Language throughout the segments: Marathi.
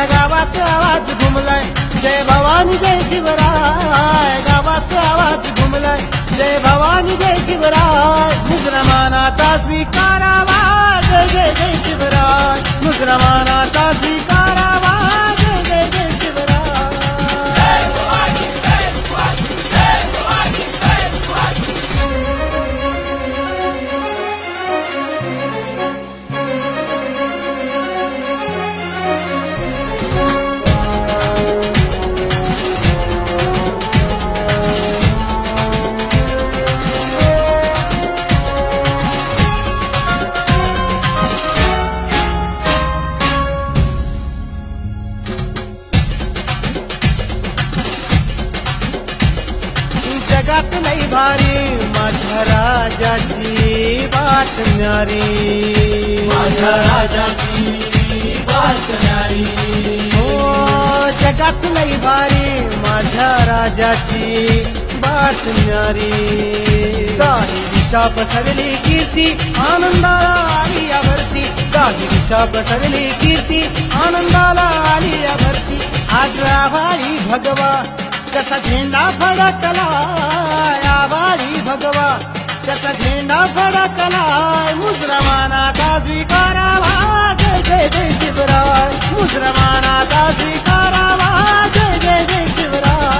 गावात आवाज घुमलाय जय भवानी जय शिवराय। गावात आवाज घुमलाय जय भवानी जय शिवराय। मुसलमानाचा स्वीकारावा जय जय जय शिवराय। मुसलमानाचा स्वीकारावा जय जय जय शिवराय। जगात लई भारी माझ्या राजाची बात न्यारी। माझ्या राजाची बात न्यारी। हो जगात लई भारी माझ्या राजाची बात न्यारी। काही दिशा पसरली कीर्ती आनंदाला आली या भरती। काही दिशा पसरली कीर्ती आनंदाला आली या भरती। आज आभाळी भगवा कसा झेंडा फडकला। आभाळी भगवा कसा झेंडा फडकला। मुसलमानाचा स्वीकारावा जय जय जय शिवराय। मुसलमानाचा स्वीकारावा जय जय जय शिवराय।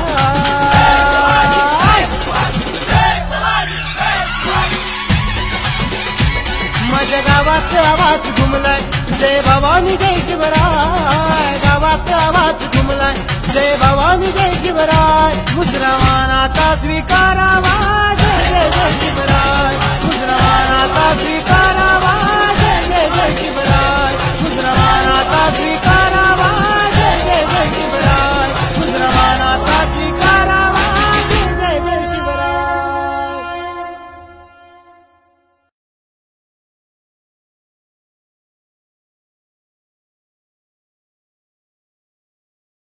माझ्या गावात आवाज घुमलाय जय भवानी जय शिवराय। गावात आवाज घुमलाय जय भवानी जय शिवराय। मुसलमानाचा स्वीकारावा जय जय जय शिवराय। मुसलमानाचा स्वीकारावा जय जय जय शिवराय।